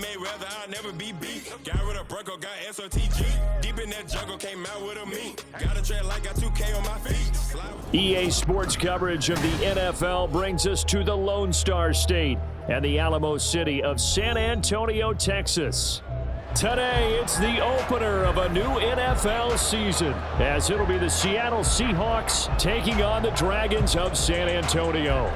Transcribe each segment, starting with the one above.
May rather I'll never be beat. Got rid of Bronco, got SOTG. Deep in that jungle, came out with a meat. Got a tread like got 2K on my feet. EA Sports coverage of the NFL brings us to the Lone Star State and the Alamo City of San Antonio, Texas. Today, it's the opener of a new NFL season, as it'll be the Seattle Seahawks taking on the Dragons of San Antonio.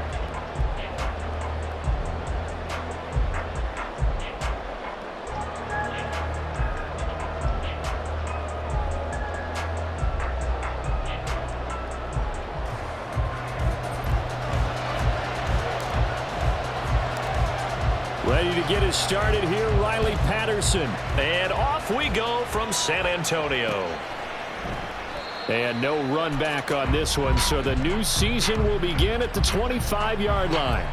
Ready to get us started here, Riley Patterson. And off we go from San Antonio. And no run back on this one, so the new season will begin at the 25-yard line.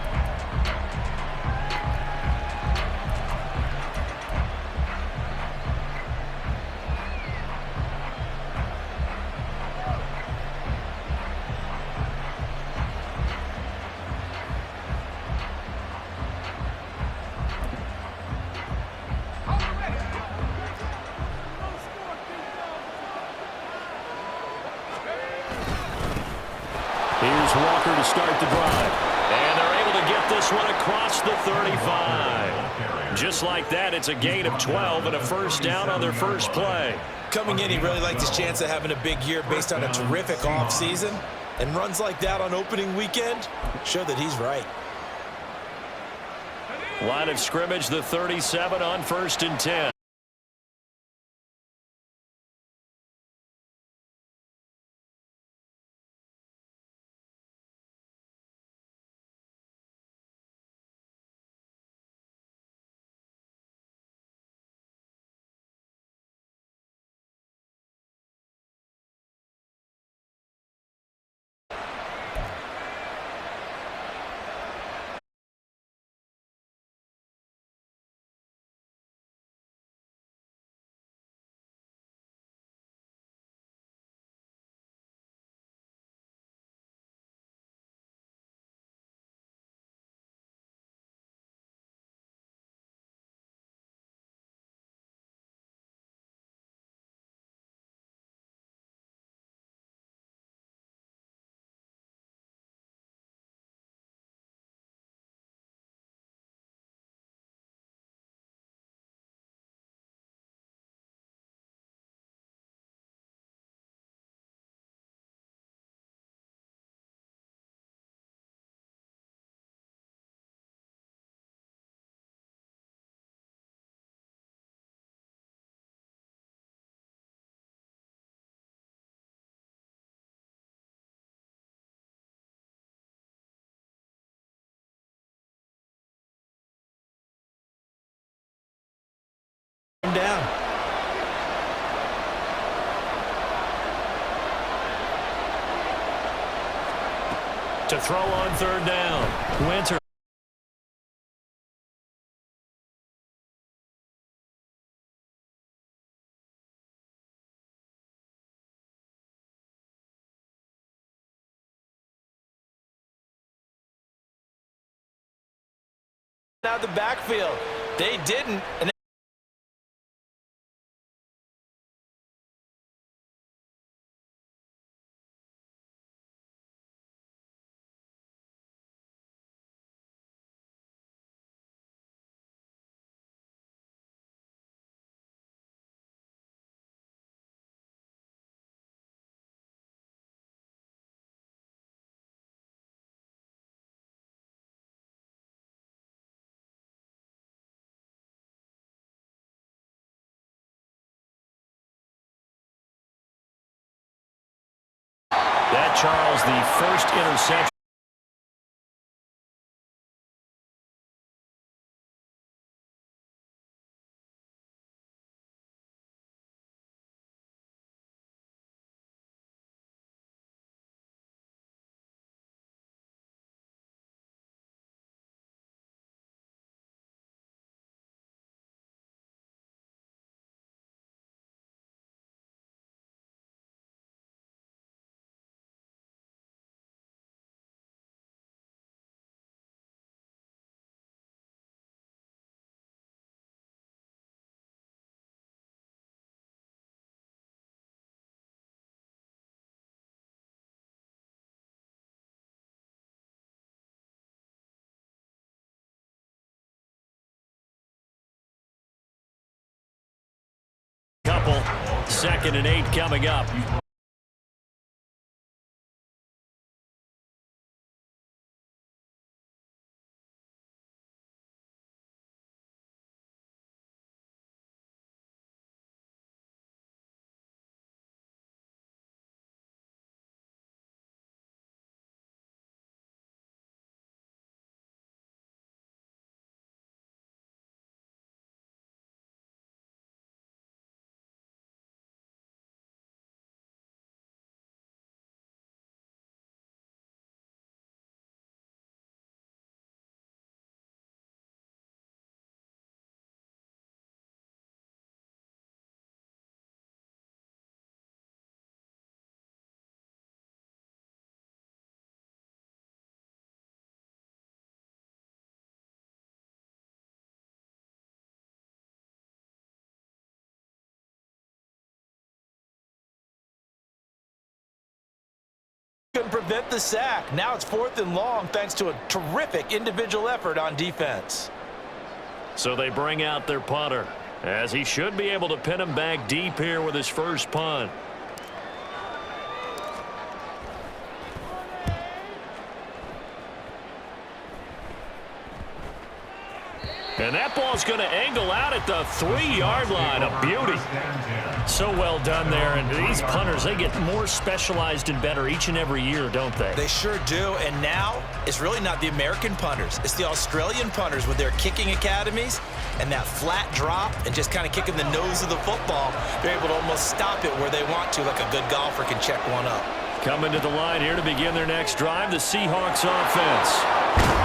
Here's Walker to start the drive. And they're able to get this one across the 35. Just like that, it's a gain of 12 and a first down on their first play. Coming in, he really liked his chance of having a big year based on a terrific offseason. And runs like that on opening weekend show that he's right. Line of scrimmage, the 37 on 1st and 10. Down. To throw on 3rd down. Winter. Out the backfield. They didn't. And that, Charles, the first interception. simple. 2nd and 8 coming up. Couldn't prevent the sack. Now it's 4th and long thanks to a terrific individual effort on defense. So they bring out their punter, as he should be able to pin him back deep here with his first punt. And that ball's going to angle out at the 3-yard line. A beauty. So well done there. And these punters, they get more specialized and better each and every year, don't they? They sure do. And now it's really not the American punters. It's the Australian punters with their kicking academies and that flat drop and just kind of kicking the nose of the football. They're able to almost stop it where they want to, like a good golfer can check one up. Coming to the line here to begin their next drive, the Seahawks offense.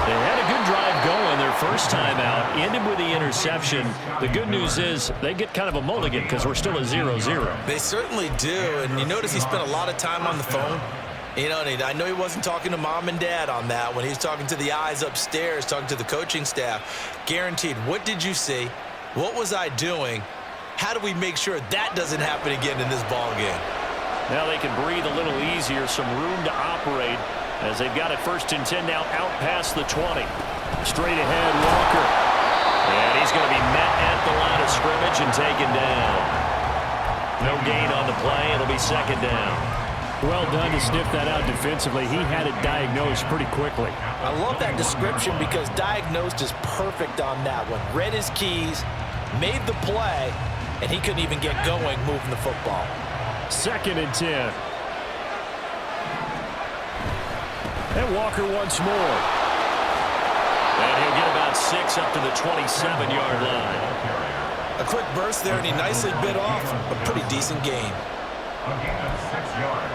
They had a good drive going their first time out, ended with the interception. The good news is they get kind of a mulligan because we're still at 0-0. They certainly do, and you notice he spent a lot of time on the phone. You know, and I know he wasn't talking to mom and dad on that when he was talking to the eyes upstairs, talking to the coaching staff. Guaranteed. What did you see? What was I doing? How do we make sure that doesn't happen again in this ball game? Now they can breathe a little easier, some room to operate as they've got it 1st and 10 now out past the 20. Straight ahead, Walker. And he's going to be met at the line of scrimmage and taken down. No gain on the play. It'll be 2nd down. Well done to sniff that out defensively. He had it diagnosed pretty quickly. I love that description because diagnosed is perfect on that one. Read his keys, made the play, and he couldn't even get going moving the football. 2nd and 10. And Walker once more. And he'll get about 6 up to the 27-yard line. A quick burst there, and he nicely bit off a pretty decent game. Again, 6 yards.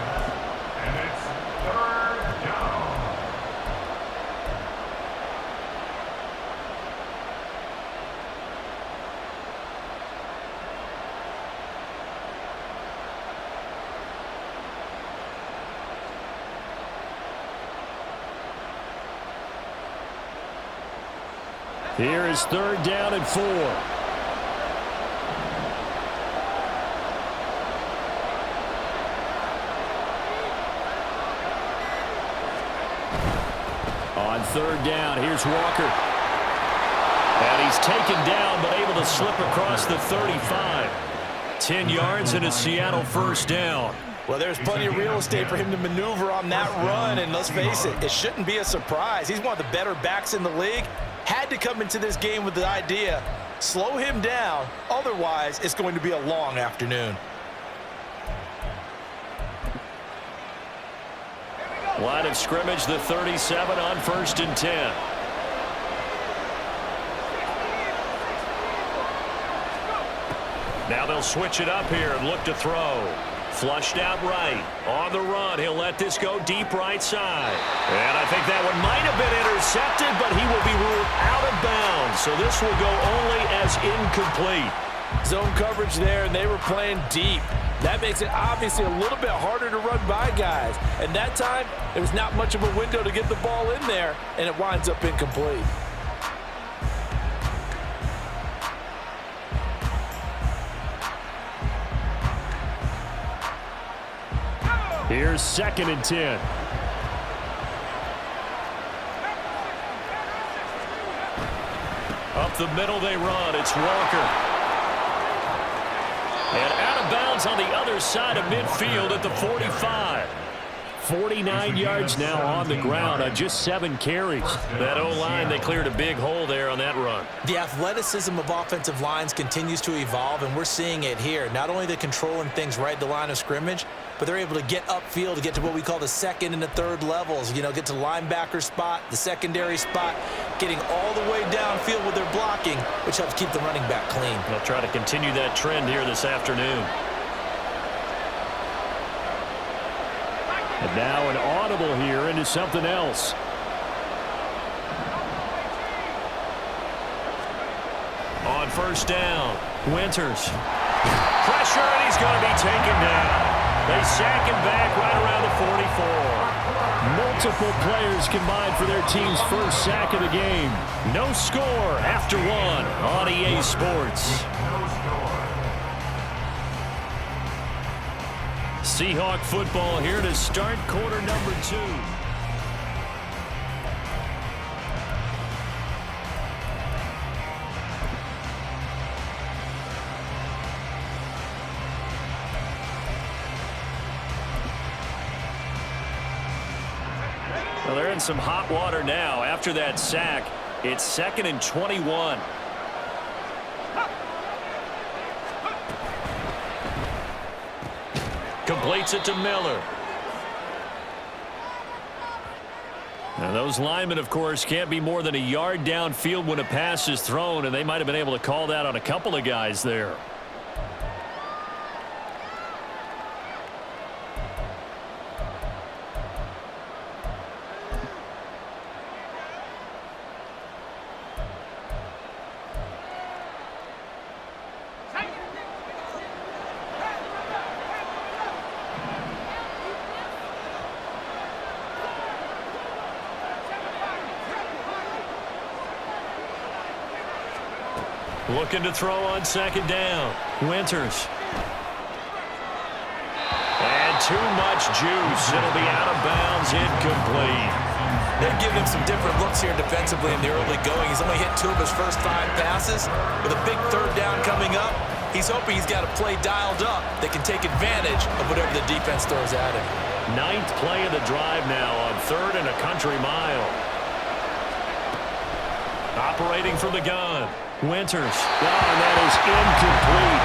And it's 3rd down. Here is 3rd down and 4. On 3rd down, here's Walker. And he's taken down, but able to slip across the 35. 10 yards and a Seattle 1st down. Well, there's plenty of real estate for him to maneuver on that run, and let's face it, it shouldn't be a surprise. He's one of the better backs in the league. Had to come into this game with the idea, slow him down, otherwise it's going to be a long afternoon. Line of scrimmage, the 37 on 1st and 10. Now they'll switch it up here and look to throw. Flushed out right. On the run, he'll let this go deep right side. And I think that one might have been intercepted, but he will be ruled out of bounds. So this will go only as incomplete. Zone coverage there, and they were playing deep. That makes it obviously a little bit harder to run by guys. And that time, there was not much of a window to get the ball in there, and it winds up incomplete. Here's 2nd and 10. Up the middle they run. It's Walker. And out of bounds on the other side of midfield at the 45. 49 yards now on the ground on just 7 carries. That O-line, they cleared a big hole there on that run. The athleticism of offensive lines continues to evolve, and we're seeing it here. Not only are they controlling things right at the line of scrimmage, but they're able to get upfield to get to what we call the second and the third levels. You know, get to the linebacker spot, the secondary spot, getting all the way downfield with their blocking, which helps keep the running back clean. They'll try to continue that trend here this afternoon. And now an audible here into something else. On first down, Winters. Pressure, and he's going to be taken down. They sack him back right around the 44. Multiple players combined for their team's first sack of the game. No score after one on EA Sports. Seahawk football here to start quarter number 2. Well, they're in some hot water now. After that sack, it's 2nd and 21. Completes it to Miller. Now those linemen, of course, can't be more than a yard downfield when a pass is thrown, and they might have been able to call that on a couple of guys there. Looking to throw on 2nd down. Winters. And too much juice. It'll be out of bounds, incomplete. They've given him some different looks here defensively in the early going. He's only hit 2 of his first 5 passes. With a big 3rd down coming up, he's hoping he's got a play dialed up that can take advantage of whatever the defense throws at him. 9th play of the drive now on 3rd and a country mile. Operating from the gun. Winters. Oh, and that is incomplete.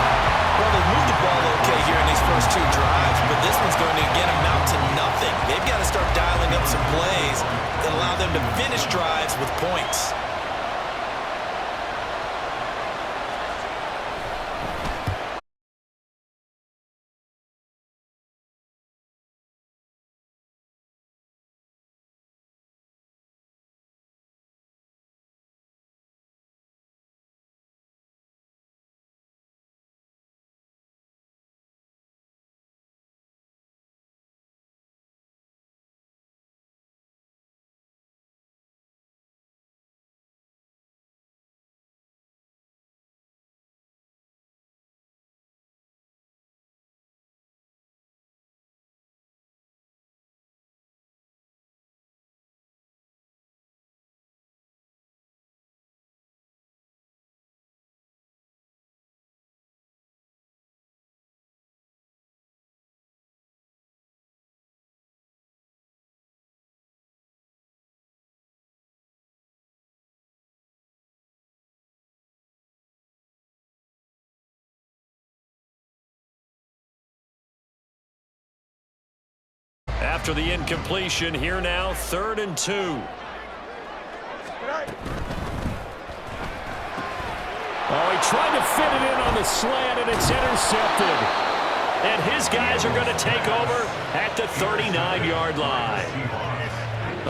Well, they've moved the ball okay here in these first 2 drives, but this one's going to again amount to nothing. They've got to start dialing up some plays that allow them to finish drives with points. After the incompletion, here now, 3rd and 2. Oh, he tried to fit it in on the slant, and it's intercepted. And his guys are going to take over at the 39-yard line.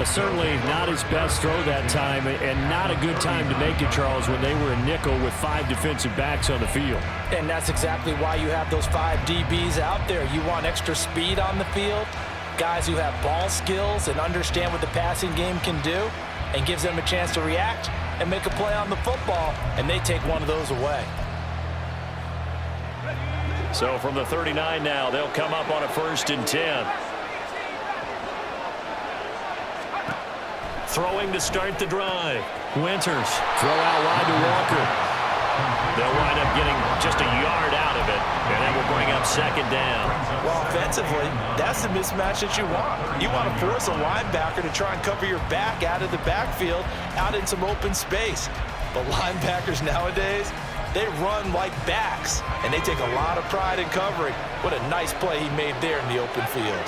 Certainly not his best throw that time, and not a good time to make it, Charles, when they were a nickel with 5 defensive backs on the field. And that's exactly why you have those 5 DBs out there. You want extra speed on the field, guys who have ball skills and understand what the passing game can do, and gives them a chance to react and make a play on the football, and they take one of those away. So from the 39 now, they'll come up on a 1st and 10. Throwing to start the drive. Winters. Throw out wide to Walker. They'll wind up getting just a yard out of it. And that second down. Well, offensively, that's the mismatch that you want. You want to force a linebacker to try and cover your back out of the backfield, out in some open space. But linebackers nowadays, they run like backs, and they take a lot of pride in covering. What a nice play he made there in the open field.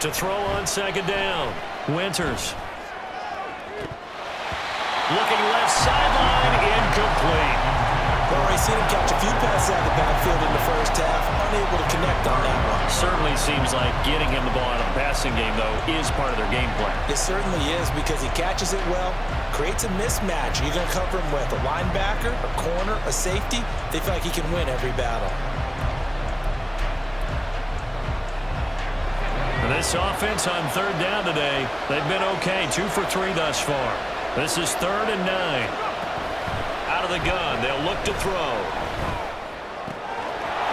To throw on second down, Winters. Looking left sideline, incomplete. Well, we've seen him catch a few passes out of the backfield in the first half, unable to connect on that one. Certainly seems like getting him the ball out of the passing game, though, is part of their game plan. It certainly is, because he catches it well, creates a mismatch. You're going to cover him with a linebacker, a corner, a safety. They feel like he can win every battle. This offense on third down today, they've been okay, 2 for 3 thus far. This is 3rd and 9. Out of the gun, they'll look to throw.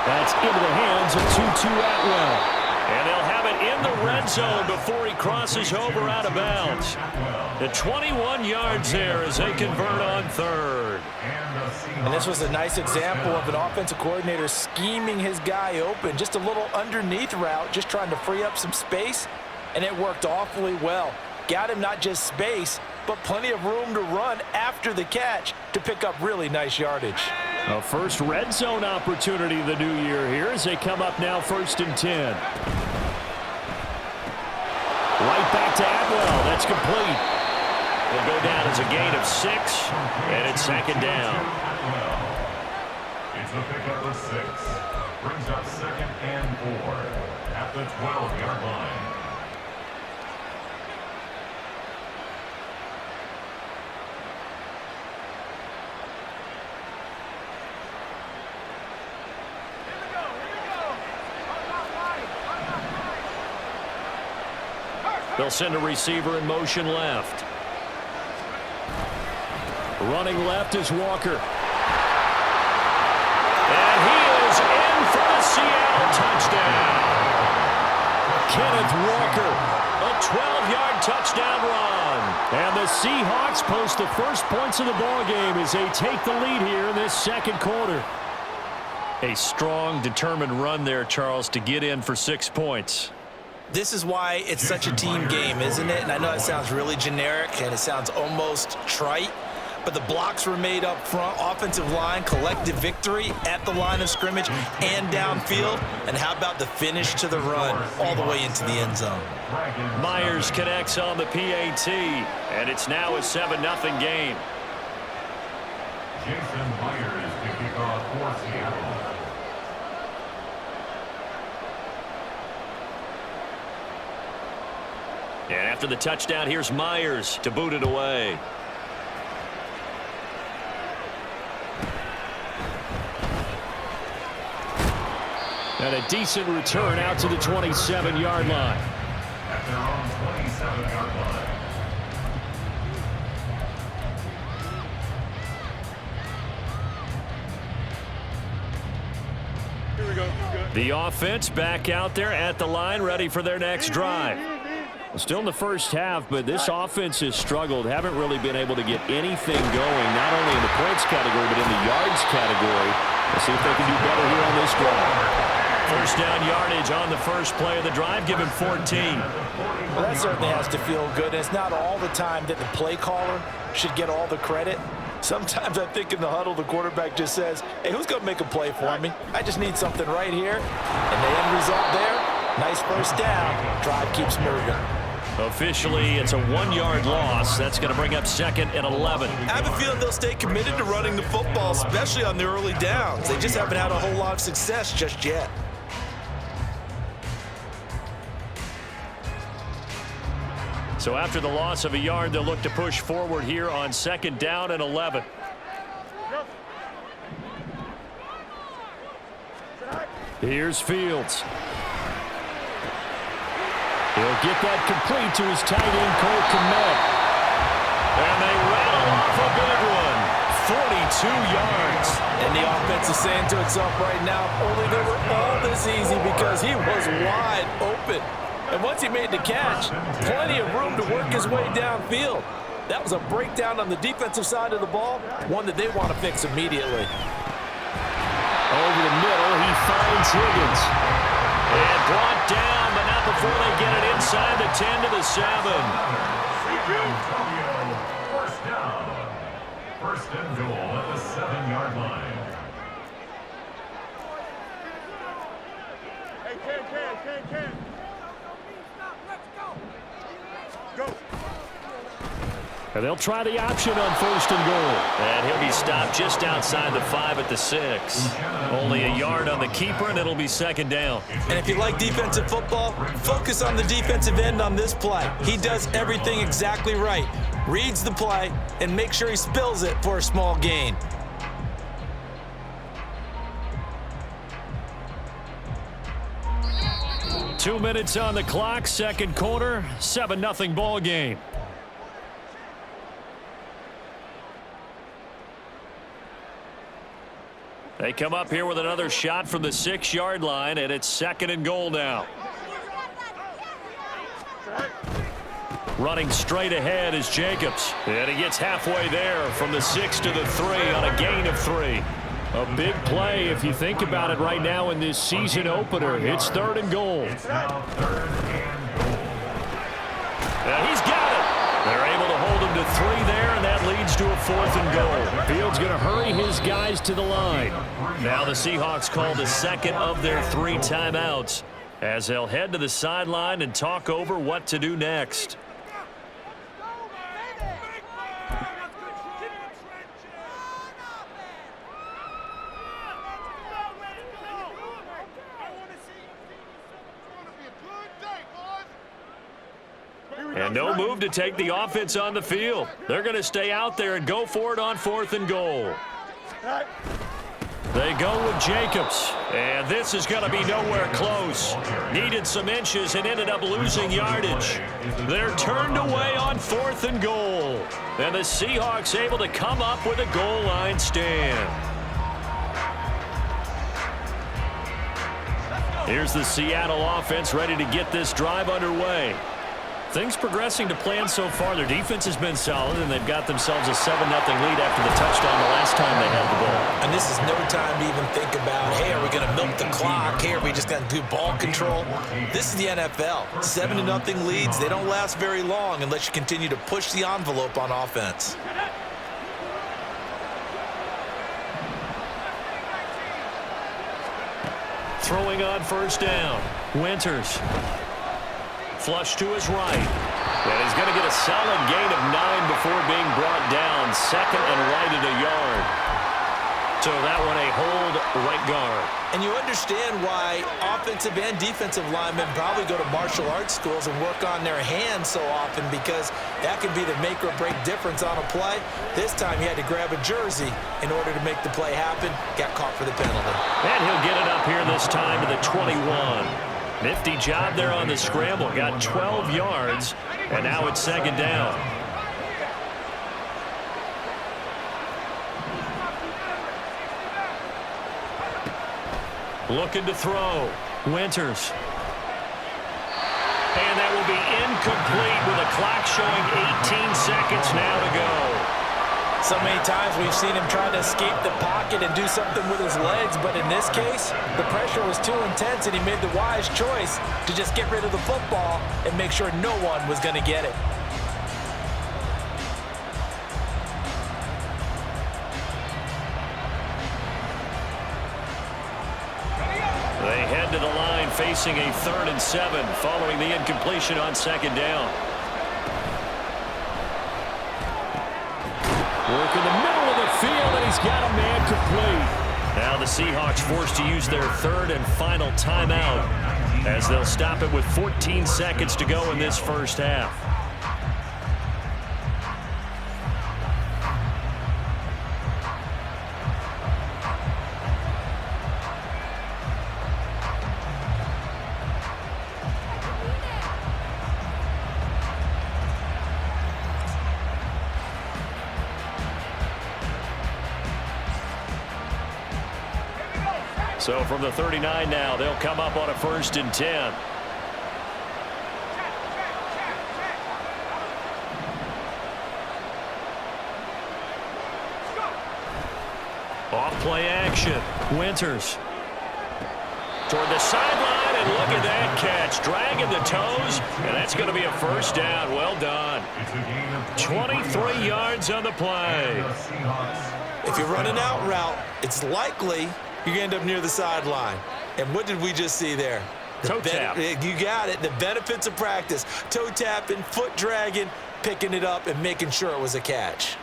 That's into the hands of Tutu Atwell. And they'll have it in the red zone before he crosses over out of bounds. The 21 yards there as they convert on third. And this was a nice example of an offensive coordinator scheming his guy open. Just a little underneath route, just trying to free up some space, and it worked awfully well. Got him not just space, but plenty of room to run after the catch to pick up really nice yardage. A first red zone opportunity of the new year here as they come up now 1st and 10. Right back to Atwell. That's complete. Will go down as a gain of 6, and it's 2nd down. It's a pickup of 6. Brings up 2nd and 4 at the 12-yard line. They'll send a receiver in motion left. Running left is Walker. And he is in for the Seattle touchdown. Kenneth Walker, a 12-yard touchdown run. And the Seahawks post the first points of the ball game as they take the lead here in this second quarter. A strong, determined run there, Charles, to get in for 6 points. This is why it's such a team game, isn't it? And I know it sounds really generic and it sounds almost trite, but the blocks were made up front, offensive line, collective victory at the line of scrimmage and downfield. And how about the finish to the run all the way into the end zone? Myers connects on the PAT, and it's now a 7-0 game. Jason Myers to kick off for Seattle. And after the touchdown, here's Myers to boot it away. And a decent return out to the 27-yard line. At their own 27-yard line. Here we go. The offense back out there at the line, ready for their next drive. Still in the first half, but this offense has struggled. Haven't really been able to get anything going, not only in the points category, but in the yards category. Let's see if they can do better here on this drive. First down yardage on the first play of the drive, give him 14. Well, that certainly has to feel good. And it's not all the time that the play caller should get all the credit. Sometimes I think in the huddle, the quarterback just says, hey, who's going to make a play for me? I just need something right here. And the end result there, nice first down. Drive keeps moving. Officially, it's a 1-yard loss. That's going to bring up 2nd and 11. I have a feeling they'll stay committed to running the football, especially on the early downs. They just haven't had a whole lot of success just yet. So after the loss of a yard, they'll look to push forward here on 2nd down and 11. Here's Fields. He'll get that complete to his tight end, Cole Kmet. And they rattle off a big one. 42 yards. And the offense is saying to itself right now, only they were all this easy because he was wide open. And once he made the catch, plenty of room to work his way downfield. That was a breakdown on the defensive side of the ball, one that they want to fix immediately. Over the middle, he finds Higgins. And brought down, but not before they get it inside the 10 to the 7. First down. First and goal at the 7-yard line. Hey, Ken. Go. And they'll try the option on first and goal. And he'll be stopped just outside the 5 at the 6. Only a yard on the keeper, and it'll be second down. And if you like defensive football, focus on the defensive end on this play. He does everything exactly right. Reads the play and make sure he spills it for a small gain. Two minutes on the clock, second quarter, 7-0 ball game. They come up here with another shot from the 6-yard line, and it's second and goal now. Running straight ahead is Jacobs. And he gets halfway there from the 6 to the 3 on a gain of 3. A big play if you think about it right now in this season opener. It's third and goal. It's now third and goal. And he's got it. They're able to hold him to 3 there, and that leads to a fourth and goal. Field's going to hurry his guys to the line. Now the Seahawks call the second of their 3 timeouts as they'll head to the sideline and talk over what to do next. And no move to take the offense on the field. They're going to stay out there and go for it on fourth and goal. They go with Jacobs, and this is going to be nowhere close. Needed some inches and ended up losing yardage. They're turned away on fourth and goal. And the Seahawks able to come up with a goal line stand. Here's the Seattle offense ready to get this drive underway. Things progressing to plan so far. Their defense has been solid, and they've got themselves a 7-0 lead after the touchdown the last time they had the ball. And this is no time to even think about, hey, are we going to milk the clock? Hey, are we just going to do ball control? This is the NFL. 7-0 leads, they don't last very long unless you continue to push the envelope on offense. Throwing on first down. Winters. Flush to his right. And he's going to get a solid gain of 9 before being brought down. Second and right at a yard. So that one a hold right guard. And you understand why offensive and defensive linemen probably go to martial arts schools and work on their hands so often, because that can be the make or break difference on a play. This time he had to grab a jersey in order to make the play happen. Got caught for the penalty. And he'll get it up here this time to the 21. Nifty job there on the scramble. Got 12 yards, and now it's second down. Looking to throw. Winters. And that will be incomplete with a clock showing 18 seconds now to go. So many times we've seen him try to escape the pocket and do something with his legs, but in this case, the pressure was too intense, and he made the wise choice to just get rid of the football and make sure no one was going to get it. They head to the line facing a 3rd and 7 following the incompletion on second down. Work in the middle of the field, and he's got a man complete. Now the Seahawks forced to use their 3rd and final timeout as they'll stop it with 14 seconds to go in this first half. So from the 39 now, they'll come up on a 1st and 10. Play action. Winters. Toward the sideline, and look at that catch. Dragging the toes, and that's going to be a first down. Well done. 23 yards on the play. If you run an out route, it's likely you're going to end up near the sideline. And what did we just see there? Toe tap. You got it. The benefits of practice. Toe tapping, foot dragging, picking it up, and making sure it was a catch.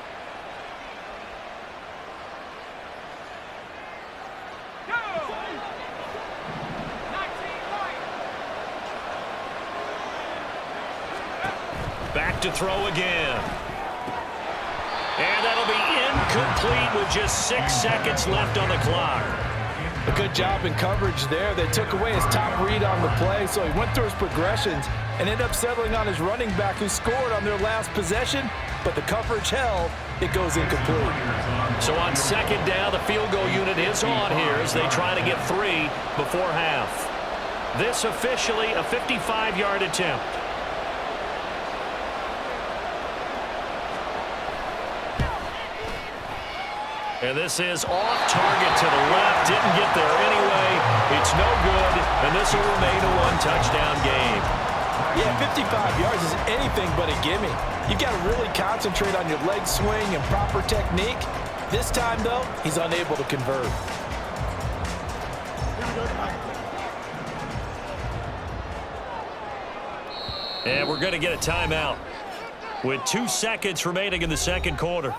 Back to throw again. And that'll be incomplete with just 6 seconds left on the clock. A good job in coverage there. They took away his top read on the play, so he went through his progressions and ended up settling on his running back who scored on their last possession, but the coverage held. It goes incomplete. So on second down, the field goal unit is on here as they try to get 3 before half. This officially a 55-yard attempt. And this is off target to the left. Didn't get there anyway. It's no good, and this will remain a one-touchdown game. Yeah, 55 yards is anything but a gimme. You've got to really concentrate on your leg swing and proper technique. This time, though, he's unable to convert. And we're going to get a timeout with 2 seconds remaining in the second quarter.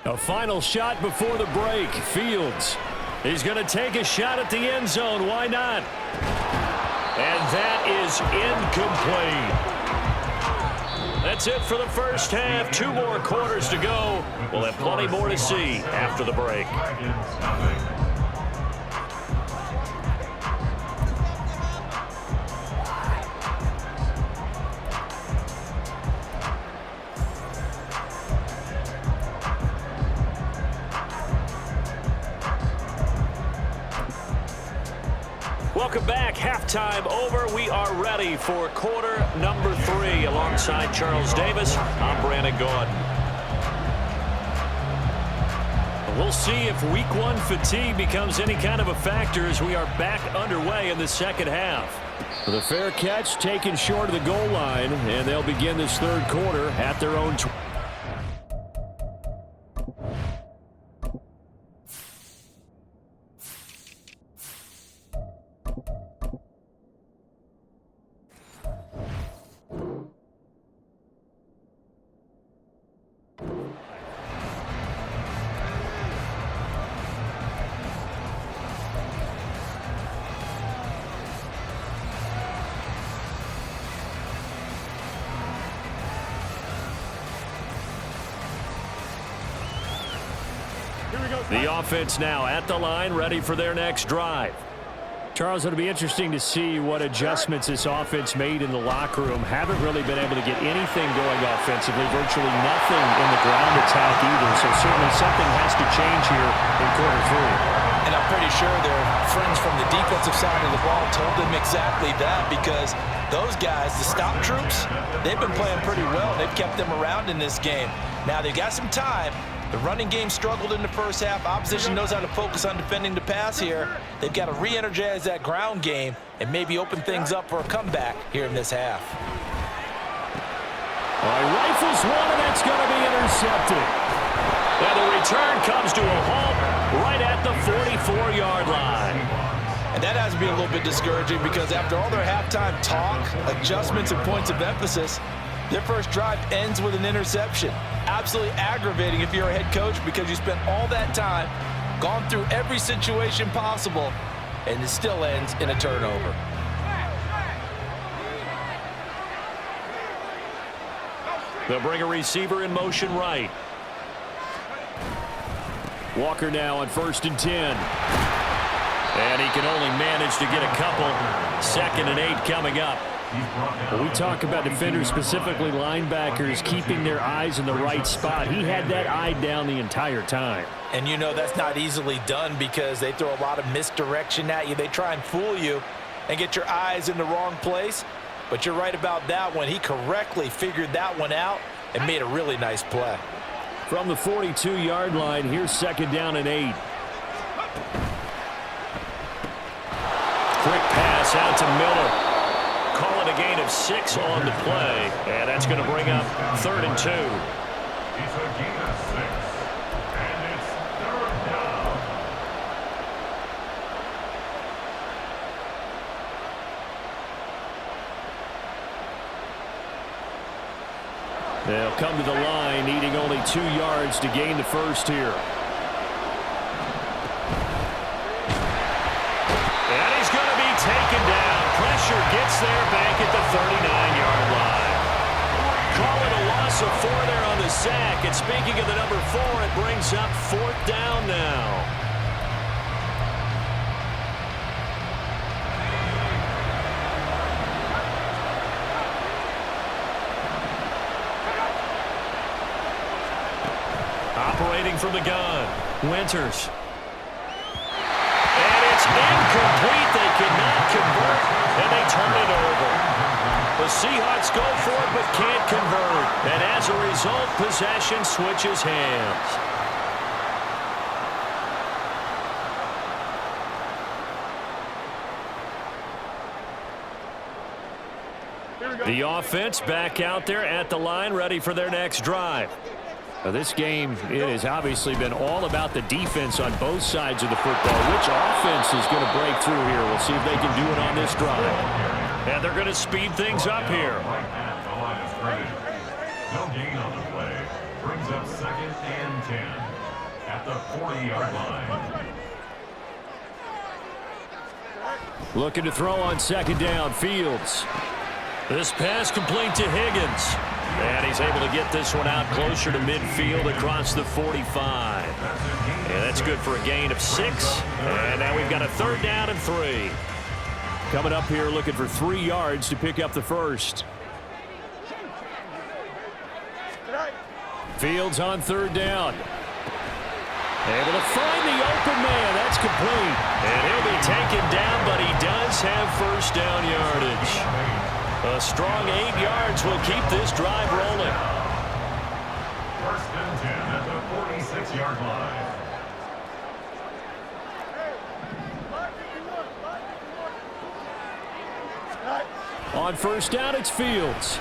A final shot before the break. Fields. He's going to take a shot at the end zone. Why not? And that is incomplete. That's it for the first half. 2 more quarters to go. We'll have plenty more to see after the break. Welcome back. Halftime over. We are ready for quarter number 3. Alongside Charles Davis, I'm Brandon Gordon. We'll see if week 1 fatigue becomes any kind of a factor as we are back underway in the second half. The fair catch taken short of the goal line, and they'll begin this third quarter at their own 20. The offense now at the line, ready for their next drive. Charles, it'll be interesting to see what adjustments this offense made in the locker room. Haven't really been able to get anything going offensively, virtually nothing in the ground attack either. So certainly something has to change here in quarter 3. And I'm pretty sure their friends from the defensive side of the ball told them exactly that, because those guys, the stop troops, they've been playing pretty well. They've kept them around in this game. Now they've got some time. The running game struggled in the first half. Opposition knows how to focus on defending the pass here. They've got to re-energize that ground game and maybe open things up for a comeback here in this half. Rifles one, and that's going to be intercepted. And the return comes to a halt right at the 44-yard line. And that has to be a little bit discouraging, because after all their halftime talk, adjustments, and points of emphasis, their first drive ends with an interception. Absolutely aggravating if you're a head coach, because you spent all that time, gone through every situation possible, and it still ends in a turnover. They'll bring a receiver in motion right. Walker now on 1st and 10. And he can only manage to get a couple. 2nd and 8 coming up. When we talk about defenders, specifically linebackers, keeping their eyes in the right spot. He had that eye down the entire time. And you know that's not easily done because they throw a lot of misdirection at you. They try and fool you and get your eyes in the wrong place. But you're right about that one. He correctly figured that one out and made a really nice play. From the 42-yard line, here's 2nd down and 8. Quick pass out to Miller. Call it a gain of 6 on the play. And that's going to bring up 3rd and 2. It's a gain of 6. And it's 3rd down. They'll come to the line, needing only 2 yards to gain the first here. And he's going to be taken down. Pressure gets there back at the 39-yard line. Call it a loss of 4 there on the sack. And speaking of the number 4, it brings up 4th down now. Operating from the gun, Winters. And it's incomplete. They cannot convert, and they turn it over. The Seahawks go for it but can't convert. And as a result, possession switches hands. The offense back out there at the line, ready for their next drive. Now this game, it has obviously been all about the defense on both sides of the football. Which offense is going to break through here? We'll see if they can do it on this drive. And they're going to speed things up here. No gain on the play. Brings up 2nd and 10 at the 40-yard line. Looking to throw on 2nd down, Fields. This pass complete to Higgins. And he's able to get this one out closer to midfield across the 45. And that's good for a gain of 6. And now we've got a 3rd down and 3. Coming up here looking for 3 yards to pick up the first. Fields on 3rd down. Able to find the open man. That's complete. And he'll be taken down, but he does have 1st down yardage. A strong 8 yards will keep this drive rolling. 1st and 10 at the 46-yard line. On 1st down, it's Fields.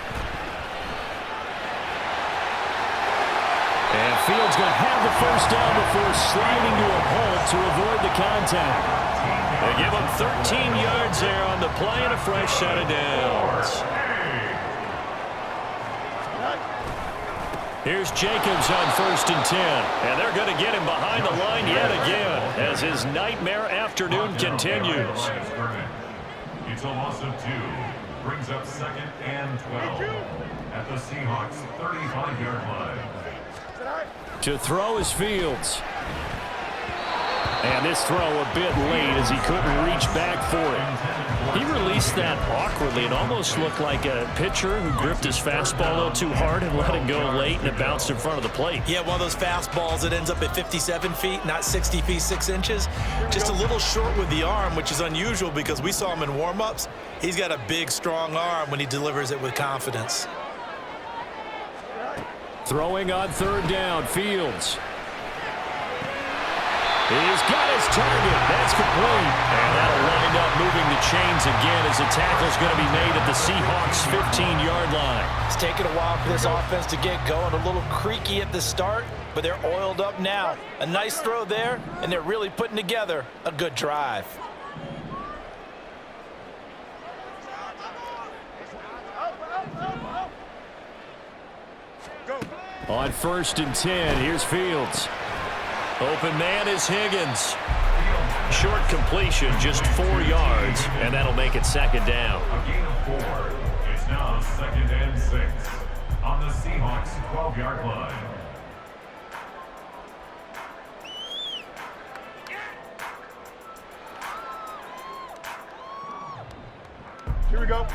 And Fields going to have the 1st down before sliding to a halt to avoid the contact. They give him 13 yards there on the play and a fresh set of downs. Here's Jacobs on 1st and 10. And they're going to get him behind the line yet again as his nightmare afternoon continues. It's a loss of 2. Brings up 2nd and 12 at the Seahawks 35-yard line. To throw is Fields. And this throw a bit late as he couldn't reach back for it. He released that awkwardly. It almost looked like a pitcher who gripped his fastball a little too hard and let it go late, and it bounced in front of the plate. Yeah, one of those fastballs that ends up at 57 feet, not 60 feet, 6 inches. Just a little short with the arm, which is unusual because we saw him in warm-ups. He's got a big, strong arm when he delivers it with confidence. Throwing on 3rd down, Fields. He's got his target. That's complete. And that'll wind up moving the chains again as the tackle's going to be made at the Seahawks' 15-yard line. It's taken a while for this offense to get going. A little creaky at the start, but they're oiled up now. A nice throw there, and they're really putting together a good drive. On 1st and 10, here's Fields. Open man is Higgins. Short completion, just 4 yards, and that'll make it 2nd down. A gain of 4. It's now 2nd and 6 on the Seahawks 12-yard line. Here we go.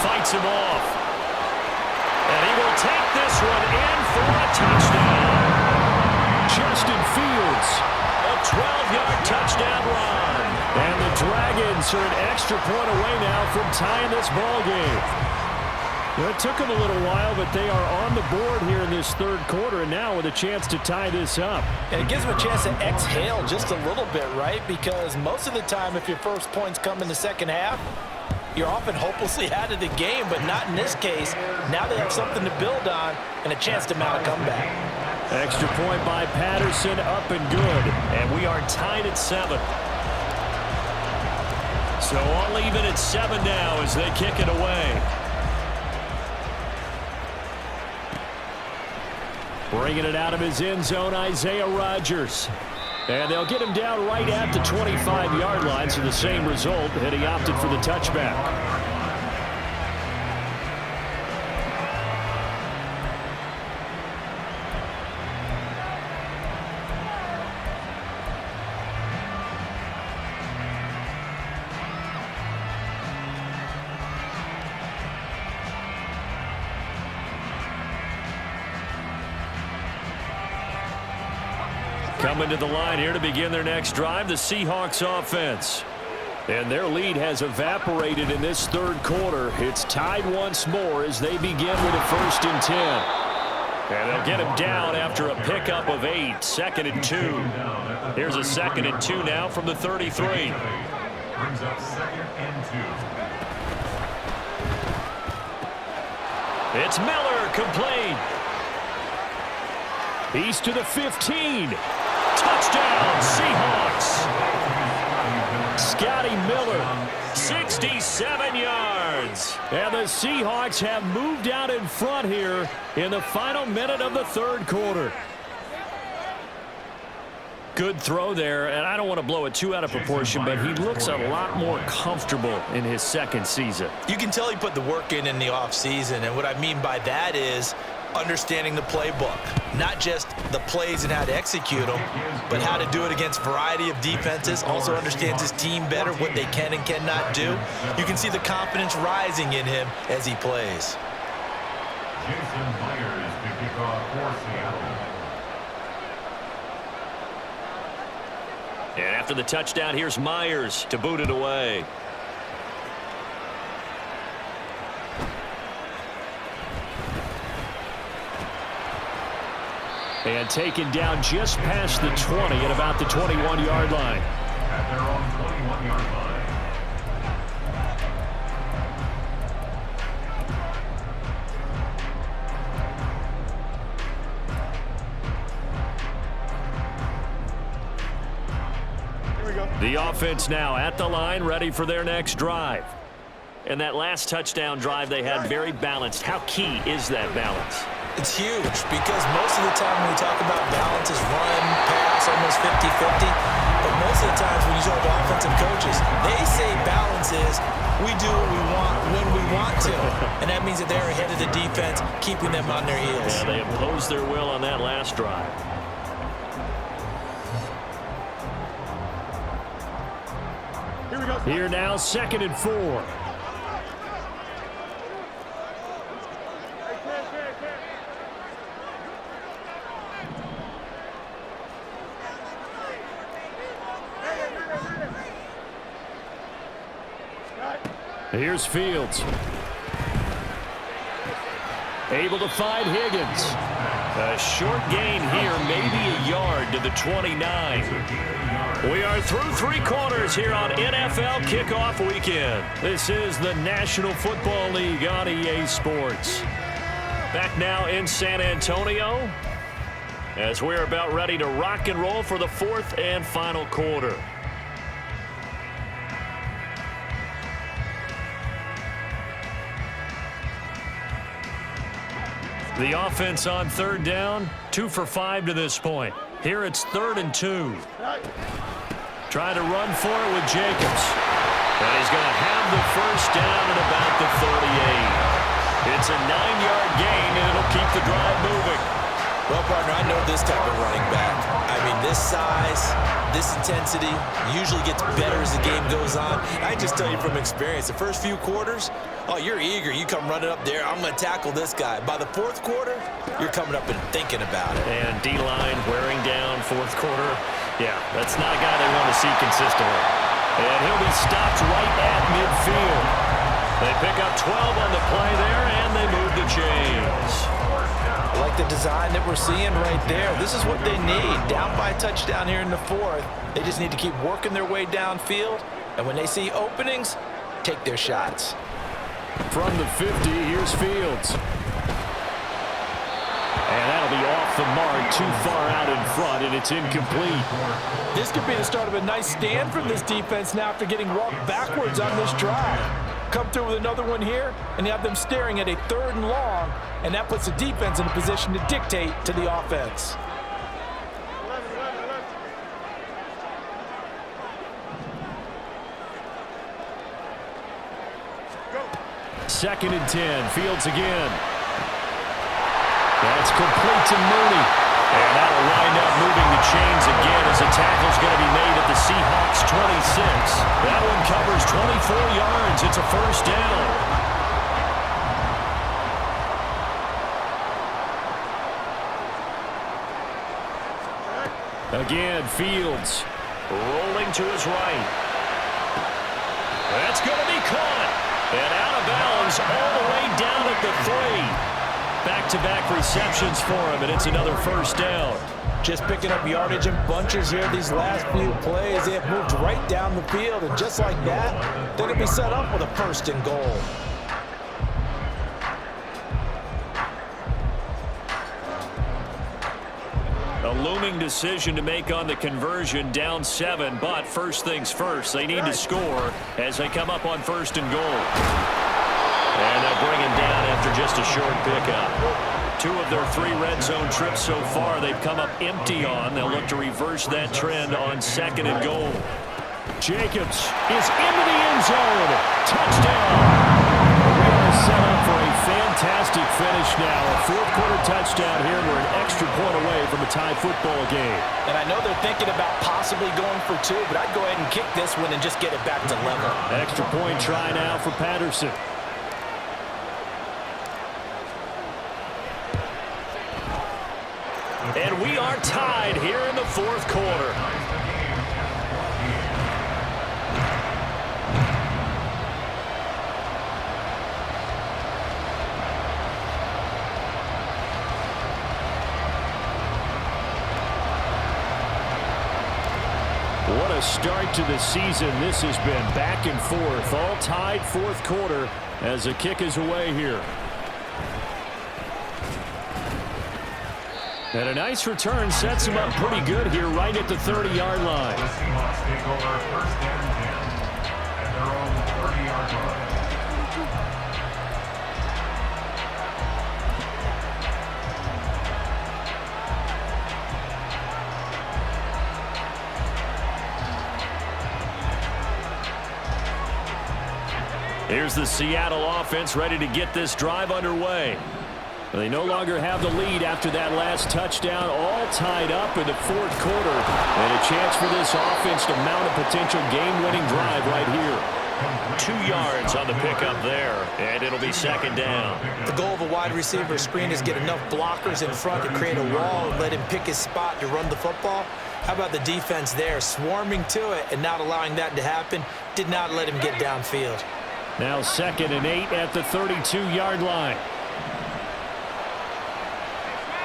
Fights him off. And he will take this one in for a touchdown. Justin Fields, a 12-yard touchdown run. And the Dragons are an extra point away now from tying this ball game. Well, it took them a little while, but they are on the board here in this third quarter, and now with a chance to tie this up. And it gives them a chance to exhale just a little bit, right? Because most of the time, if your first points come in the second half, you're often hopelessly out of the game, but not in this case. Now they have something to build on and a chance to mount a comeback. Extra point by Patterson, up and good. And we are tied at 7. So all even at 7 now as they kick it away. Bringing it out of his end zone, Isaiah Rodgers. And they'll get him down right at the 25-yard line, so the same result, and he opted for the touchback. Coming to the line here to begin their next drive, the Seahawks offense. And their lead has evaporated in this third quarter. It's tied once more as they begin with a 1st and 10. And they'll get him down after a pickup of 8, 2nd and 2. Here's a 2nd and 2 now from the 33. Brings up 2nd and 2. It's Miller, complete. He's to the 15. Touchdown, Seahawks. Scotty Miller, 67 yards. And the Seahawks have moved out in front here in the final minute of the third quarter. Good throw there, and I don't want to blow it too out of proportion, but he looks a lot more comfortable in his second season. You can tell he put the work in the offseason, and what I mean by that is understanding the playbook. Not just the plays and how to execute them, but how to do it against a variety of defenses. Also understands his team better, what they can and cannot do. You can see the confidence rising in him as he plays. Jason Myers to kick off for Seattle. And after the touchdown, here's Myers to boot it away. And taken down just past the 20 at about the 21-yard line. At their own 21-yard line. Here we go. The offense now at the line, ready for their next drive. And that last touchdown drive they had very balanced. How key is that balance? It's huge because most of the time when we talk about balance is run, pass, almost 50-50. But most of the times when you talk to offensive coaches, they say balance is we do what we want when we want to. And that means that they're ahead of the defense, keeping them on their heels. Yeah, they imposed their will on that last drive. Here we go. Here now, 2nd and 4. Here's Fields. Able to find Higgins. A short gain here, maybe a yard to the 29. We are through 3 quarters here on NFL Kickoff Weekend. This is the National Football League on EA Sports. Back now in San Antonio as we're about ready to rock and roll for the 4th and final quarter. The offense on 3rd down, 2 for 5 to this point. Here it's 3rd and 2. Trying to run for it with Jacobs. And he's going to have the 1st down at about the 38. It's a 9-yard gain, and it'll keep the drive moving. Well, partner, I know this type of running back. I mean, this size, this intensity usually gets better as the game goes on. I just tell you from experience, the first few quarters, oh, you're eager. You come running up there, I'm going to tackle this guy. By the fourth quarter, you're coming up and thinking about it. And D-line wearing down fourth quarter. Yeah, that's not a guy they want to see consistently. And he'll be stopped right at midfield. They pick up 12 on the play there, and they move the chains. I like the design that we're seeing right there. This is what they need. Down by a touchdown here in the fourth. They just need to keep working their way downfield. And when they see openings, take their shots. From the 50, here's Fields. And that'll be off the mark, too far out in front, and it's incomplete. This could be the start of a nice stand from this defense now after getting walked backwards on this drive. Come through with another one here, and you have them staring at a 3rd and long, and that puts the defense in a position to dictate to the offense. Second and 10, Fields again. That's complete to Mooney. And that'll wind up moving the chains again as a tackle's going to be made at the Seahawks 26. That one covers 24 yards. It's a first down. Again, Fields rolling to his right. That's going to be caught. And out of bounds all the way down at the 3. Back-to-back receptions for him, and it's another first down. Just picking up yardage in bunches here these last few plays. They have moved right down the field, and just like that, they're going to be set up with a 1st and goal. A looming decision to make on the conversion, down 7, but first things first, they need to score as they come up on 1st and goal. And they'll bring him down after just a short pickup. 2 of their 3 red zone trips so far they've come up empty on. They'll look to reverse that trend on 2nd and goal. Jacobs is into the end zone. Touchdown. We are set up for a fantastic finish now. A 4th quarter touchdown here. We're an extra point away from a tie football game. And I know they're thinking about possibly going for 2, but I'd go ahead and kick this one and just get it back to level. Extra point try now for Patterson. And we are tied here in the 4th quarter. What a start to the season this has been. Back and forth, all tied 4th quarter as the kick is away here. And a nice return sets him up pretty good here right at the 30-yard line. The Seahawks take over 1st and 10 at their own 30-yard line. Here's the Seattle offense ready to get this drive underway. They no longer have the lead after that last touchdown, all tied up in the 4th quarter. And a chance for this offense to mount a potential game-winning drive right here. 2 yards on the pickup there, and it'll be 2nd down. The goal of a wide receiver screen is get enough blockers in front to create a wall and let him pick his spot to run the football. How about the defense there, swarming to it and not allowing that to happen? Did not let him get downfield. Now 2nd and 8 at the 32-yard line.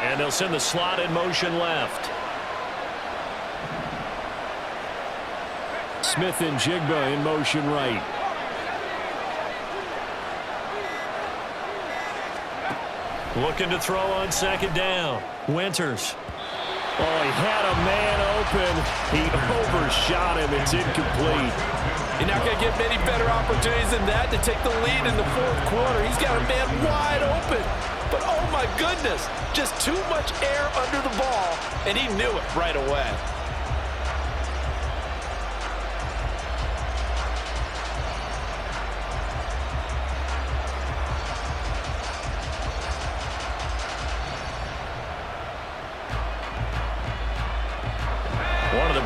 And they'll send the slot in motion left. Smith and Jigba in motion right. Looking to throw on 2nd down. Winters. Oh, he had a man open. He overshot him. It's incomplete. You're not going to get many better opportunities than that to take the lead in the 4th quarter. He's got a man wide open. But, oh, my goodness, just too much air under the ball, and he knew it right away.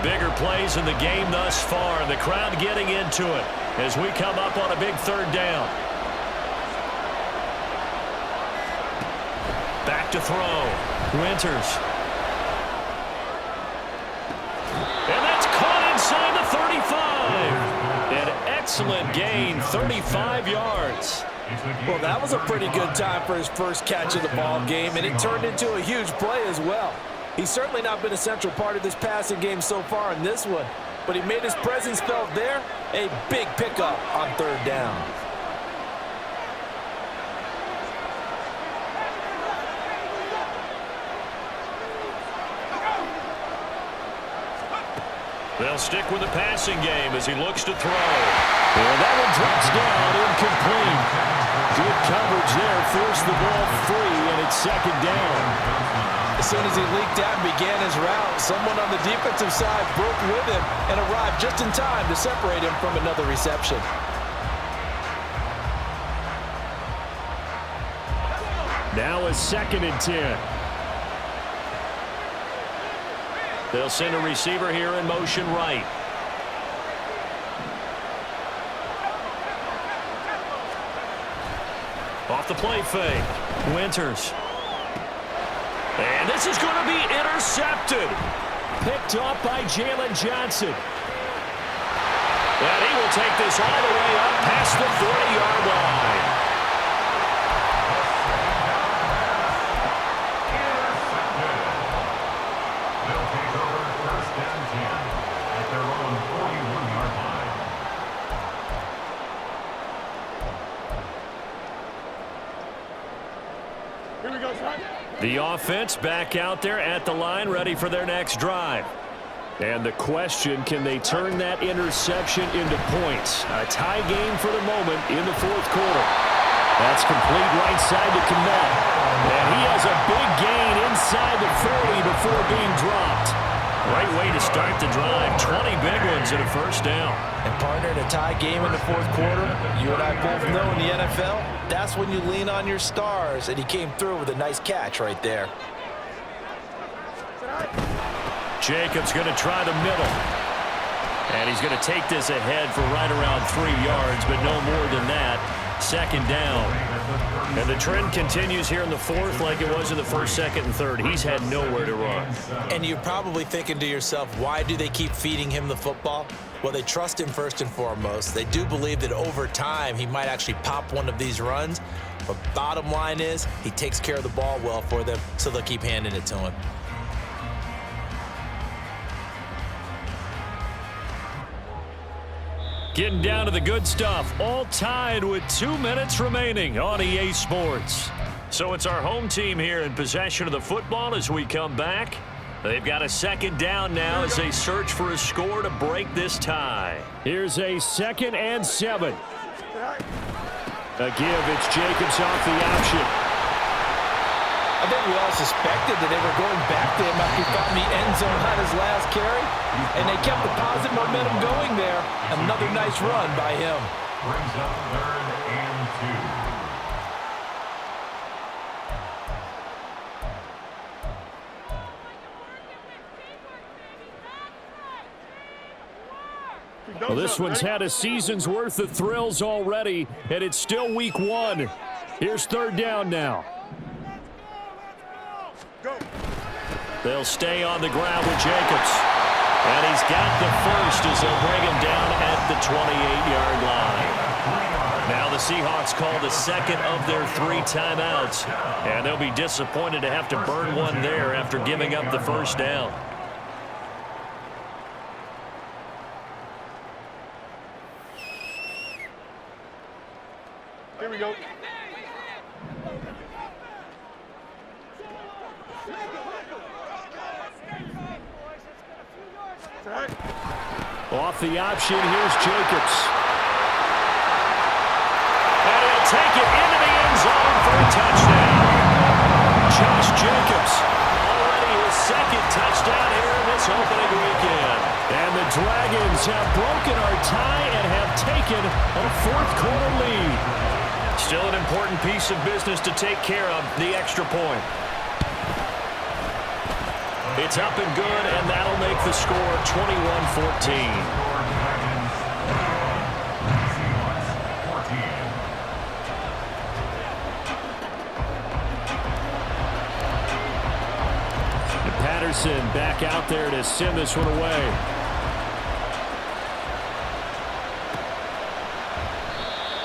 bigger plays in the game thus far. The crowd getting into it as we come up on a big third down. Back to throw. Winters. And that's caught inside the 35. An excellent gain, 35 yards. Well, that was a pretty good time for his first catch of the ball game, and it turned into a huge play as well. He's certainly not been a central part of this passing game so far in this one, but he made his presence felt there. A big pickup on third down. They'll stick with the passing game as he looks to throw. And that one drops down, incomplete. Good coverage there, forced the ball free, and it's second down. As soon as he leaked out and began his route, someone on the defensive side broke with him and arrived just in time to separate him from another reception. Now a 2nd and 10. They'll send a receiver here in motion right. Off the play fake. Winters. And this is going to be intercepted. Picked off by Jalen Johnson. And he will take this all the way up past the 40-yard line. The offense back out there at the line, ready for their next drive. And the question, can they turn that interception into points? A tie game for the moment in the 4th quarter. That's complete right side to Kmet. And he has a big gain inside the 40 before being dropped. Great way to start the drive. 20 big ones and a first down. And partner, in a tie game in the 4th quarter, you and I both know in the NFL, that's when you lean on your stars, and he came through with a nice catch right there. Jacobs going to try the middle. And he's going to take this ahead for right around 3 yards, but no more than that. 2nd down. And the trend continues here in the 4th like it was in the 1st, 2nd, and 3rd. He's had nowhere to run. And you're probably thinking to yourself, why do they keep feeding him the football? Well, they trust him first and foremost. They do believe that over time he might actually pop one of these runs. But bottom line is he takes care of the ball well for them, so they'll keep handing it to him. Getting down to the good stuff, all tied with 2 minutes remaining on EA Sports. So it's our home team here in possession of the football as we come back. They've got a 2nd down now as they search for a score to break this tie. Here's a 2nd and 7. A give, it's Jacobs off the option. I think we all suspected that they were going back to him after he found the end zone on his last carry, and they kept the positive momentum going there. Another nice run by him. Brings up 3rd and 2. Well, this one's had a season's worth of thrills already, and it's still week 1. Here's 3rd down now. They'll stay on the ground with Jacobs. And he's got the first as they'll bring him down at the 28-yard line. Now the Seahawks call the 2nd of their 3 timeouts. And they'll be disappointed to have to burn one there after giving up the first down. Here we go. Off the option, here's Jacobs. And he'll take it into the end zone for a touchdown. Josh Jacobs, already his 2nd touchdown here in this opening weekend. And the Dragons have broken our tie and have taken a 4th quarter lead. Still an important piece of business to take care of, the extra point. It's up and good, and that'll make the score 21-14. Patterson back out there to send this one away.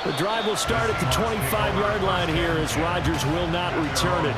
The drive will start at the 25-yard line here as Rodgers will not return it.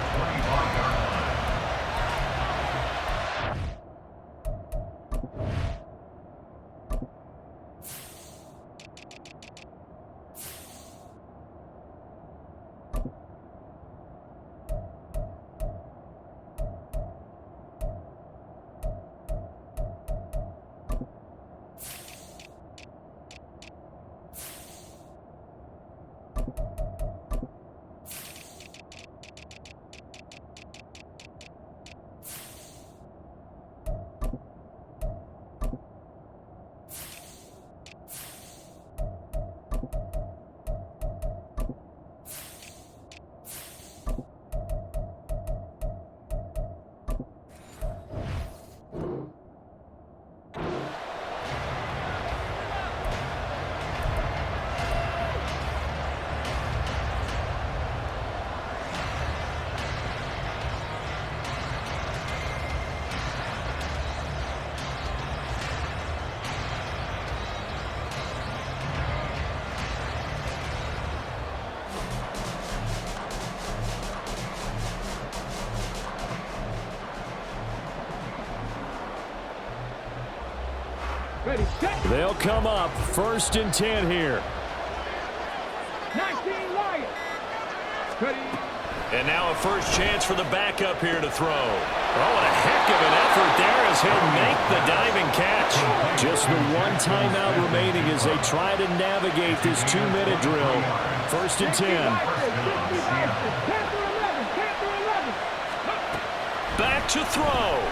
They'll come up 1st and 10 here. 19 Lions. And now a first chance for the backup here to throw. Oh, and a heck of an effort there as he'll make the diving catch. Just the one timeout remaining as they try to navigate this 2-minute drill. 1st and 10. Back to throw.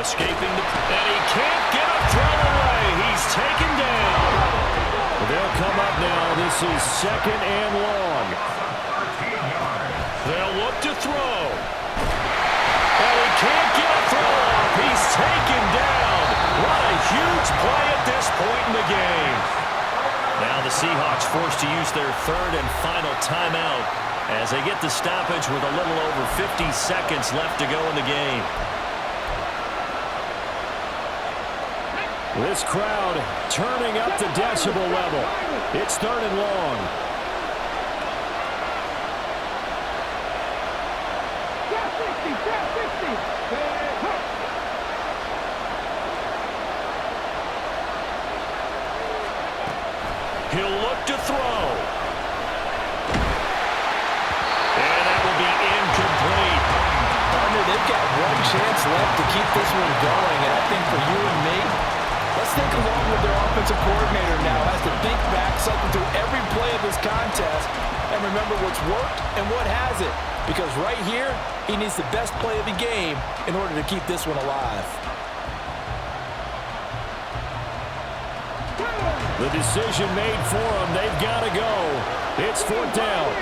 Escaping the... And he can't get a throw away. He's taken down. They'll come up now. This is 2nd and long. They'll look to throw. And he can't get a throw off. He's taken down. What a huge play at this point in the game. Now the Seahawks forced to use their 3rd and final timeout as they get the stoppage with a little over 50 seconds left to go in the game. This crowd turning up the decibel level. It's 3rd and long. He'll look to throw. And that will be incomplete. Partner, they've got one chance left to keep this one going, and I think for you and me, let's think along with their offensive coordinator now. Has to think back, cycle through every play of this contest, and remember what's worked and what hasn't. Because right here, he needs the best play of the game in order to keep this one alive. The decision made for them. They've got to go. It's 4th down.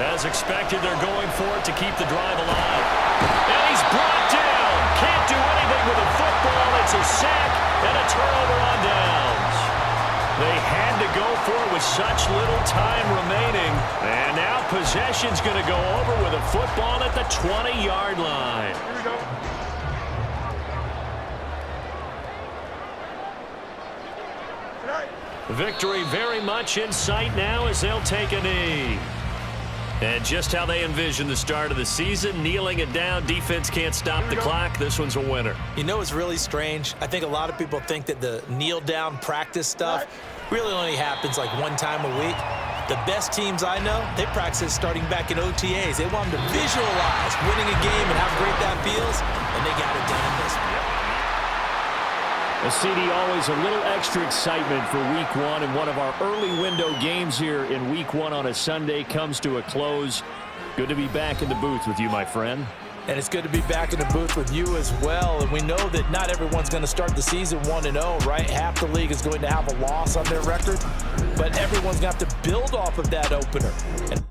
As expected, they're going for it to keep the drive alive. And he's brought down. Can't do anything with a football. It's a sack and a turnover on downs. They had to go for it with such little time remaining. And now possession's going to go over with a football at the 20-yard line. Here we go. Victory very much in sight now as they'll take a knee. And just how they envision the start of the season, kneeling it down, defense can't stop the clock. This one's a winner. You know what's really strange? I think a lot of people think that the kneel-down practice stuff really only happens like one time a week. The best teams I know, they practice starting back in OTAs. They want them to visualize winning a game and how great that feels, and they got it done in this one. A CD, always a little extra excitement for Week 1, and one of our early window games here in Week 1 on a Sunday comes to a close. Good to be back in the booth with you, my friend. And it's good to be back in the booth with you as well. And we know that not everyone's going to start the season 1-0, right? Half the league is going to have a loss on their record, but everyone's going to have to build off of that opener. And